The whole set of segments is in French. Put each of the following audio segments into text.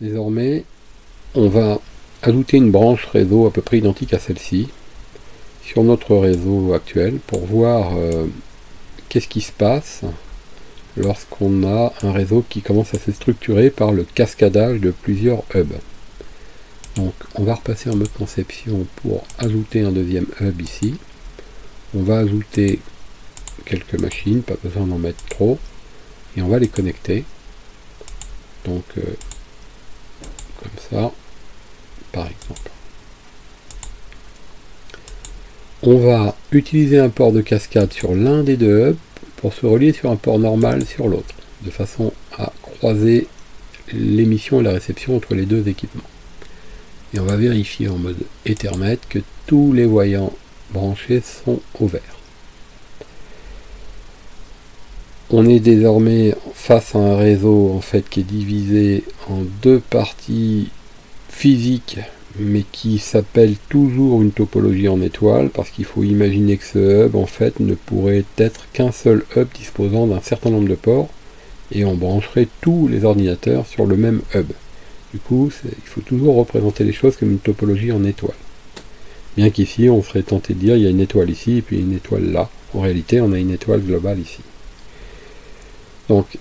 Désormais, on va ajouter une branche réseau à peu près identique à celle-ci sur notre réseau actuel pour voir qu'est-ce qui se passe lorsqu'on a un réseau qui commence à se structurer par le cascadage de plusieurs hubs. Donc on va repasser en mode conception pour ajouter un deuxième hub ici. On va ajouter quelques machines, pas besoin d'en mettre trop, et on va les connecter. Donc comme ça, par exemple. On va utiliser un port de cascade sur l'un des deux hubs pour se relier sur un port normal sur l'autre, de façon à croiser l'émission et la réception entre les deux équipements. Et on va vérifier en mode Ethernet que tous les voyants branchés sont au vert. On est désormais face à un réseau en fait qui est divisé en deux parties physiques, mais qui s'appelle toujours une topologie en étoile, parce qu'il faut imaginer que ce hub en fait ne pourrait être qu'un seul hub disposant d'un certain nombre de ports, et on brancherait tous les ordinateurs sur le même hub. Du coup, il faut toujours représenter les choses comme une topologie en étoile. Bien qu'ici, on serait tenté de dire il y a une étoile ici et puis une étoile là. En réalité, on a une étoile globale ici. Donc,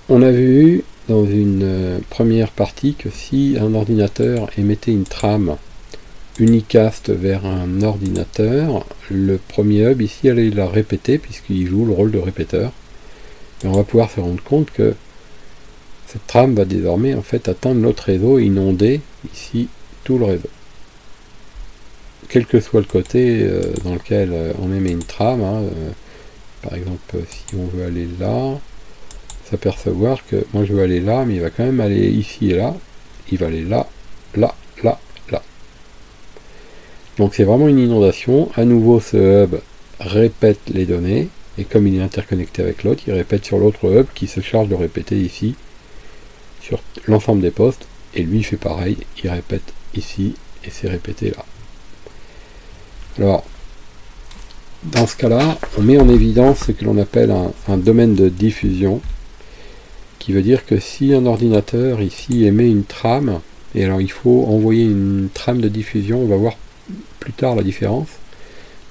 on a vu dans une première partie que si un ordinateur émettait une trame unicast vers un ordinateur, le premier hub ici allait la répéter puisqu'il joue le rôle de répéteur. Et on va pouvoir se rendre compte que cette trame va désormais en fait atteindre l'autre réseau et inonder ici tout le réseau. Quel que soit le côté dans lequel on émet une trame, par exemple si on veut aller là, s'apercevoir que moi je veux aller là, mais il va quand même aller ici et là, il va aller là, là, là, là. Donc c'est vraiment une inondation. À nouveau ce hub répète les données, et comme il est interconnecté avec l'autre, il répète sur l'autre hub qui se charge de répéter ici sur l'ensemble des postes, et lui il fait pareil, il répète ici et c'est répété là. Alors dans ce cas-là, on met en évidence ce que l'on appelle un domaine de diffusion, qui veut dire que si un ordinateur ici émet une trame, et alors il faut envoyer une trame de diffusion, on va voir plus tard la différence,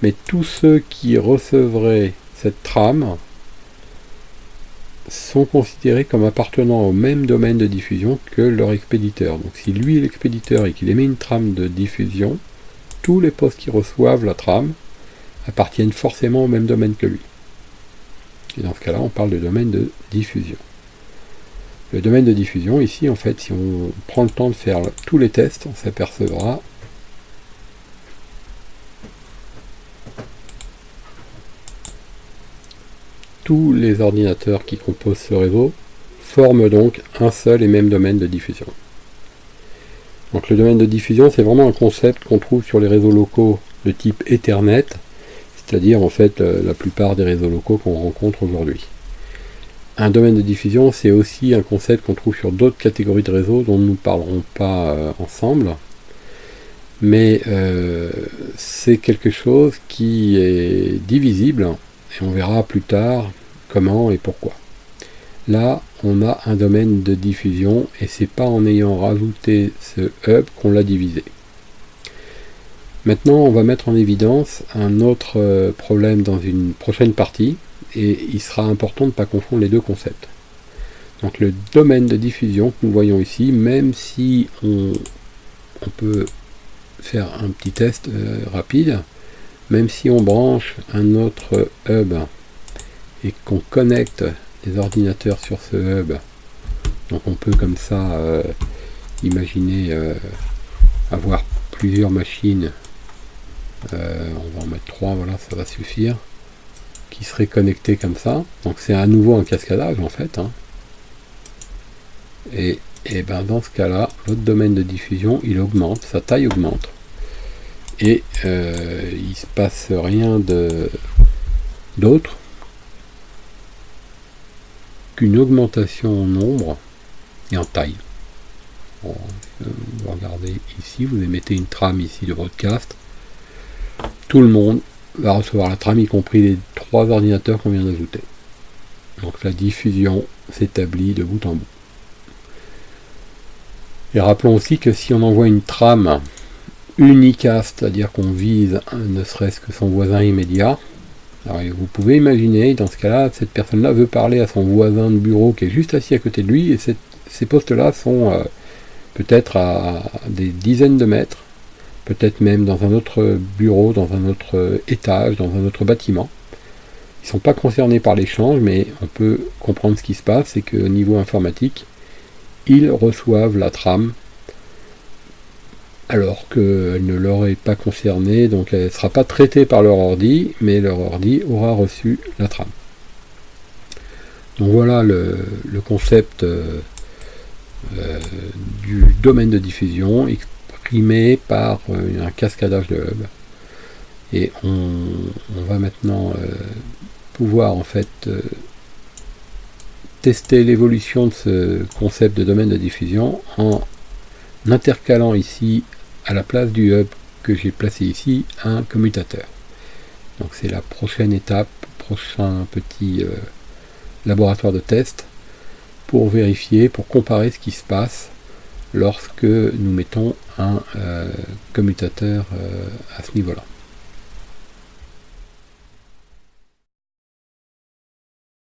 mais tous ceux qui recevraient cette trame sont considérés comme appartenant au même domaine de diffusion que leur expéditeur. Donc si lui est l'expéditeur et qu'il émet une trame de diffusion, tous les postes qui reçoivent la trame appartiennent forcément au même domaine que lui. Et dans ce cas-là, on parle de domaine de diffusion. Le domaine de diffusion, ici, en fait, si on prend le temps de faire tous les tests, on s'apercevra tous les ordinateurs qui composent ce réseau forment donc un seul et même domaine de diffusion. Donc le domaine de diffusion, c'est vraiment un concept qu'on trouve sur les réseaux locaux de type Ethernet, c'est-à-dire en fait la plupart des réseaux locaux qu'on rencontre aujourd'hui. Un domaine de diffusion, c'est aussi un concept qu'on trouve sur d'autres catégories de réseaux dont nous ne parlerons pas ensemble, mais c'est quelque chose qui est divisible, et on verra plus tard comment et pourquoi. Là, on a un domaine de diffusion, et c'est pas en ayant rajouté ce hub qu'on l'a divisé. Maintenant, on va mettre en évidence un autre problème dans une prochaine partie, et il sera important de ne pas confondre les deux concepts. Donc le domaine de diffusion que nous voyons ici, même si on peut faire un petit test rapide, même si on branche un autre hub et qu'on connecte les ordinateurs sur ce hub, donc on peut comme ça imaginer avoir plusieurs machines, on va en mettre 3, voilà, ça va suffire, qui seraient connectées comme ça. Donc c'est à nouveau un cascadage en fait, et ben dans ce cas-là, votre domaine de diffusion il augmente, sa taille augmente, et il se passe rien d'autre qu'une augmentation en nombre et en taille. Bon, vous regardez ici, vous émettez une trame ici de broadcast, tout le monde va recevoir la trame, y compris les 3 ordinateurs qu'on vient d'ajouter. Donc la diffusion s'établit de bout en bout. Et rappelons aussi que si on envoie une trame unicast, c'est-à-dire qu'on vise ne serait-ce que son voisin immédiat, alors vous pouvez imaginer, dans ce cas-là, cette personne-là veut parler à son voisin de bureau qui est juste assis à côté de lui, et ces postes-là sont peut-être à des dizaines de mètres, peut-être même dans un autre bureau, dans un autre étage, dans un autre bâtiment. Ils ne sont pas concernés par l'échange, mais on peut comprendre ce qui se passe, c'est qu'au niveau informatique, ils reçoivent la trame alors qu'elle ne leur est pas concernée, donc elle ne sera pas traitée par leur ordi, mais leur ordi aura reçu la trame. Donc voilà le concept du domaine de diffusion exprimé par un cascadage de hub. Et on va maintenant pouvoir en fait tester l'évolution de ce concept de domaine de diffusion en intercalant ici à la place du hub que j'ai placé ici un commutateur. Donc c'est la prochaine étape, prochain petit laboratoire de test pour vérifier, pour comparer ce qui se passe lorsque nous mettons un commutateur à ce niveau-là.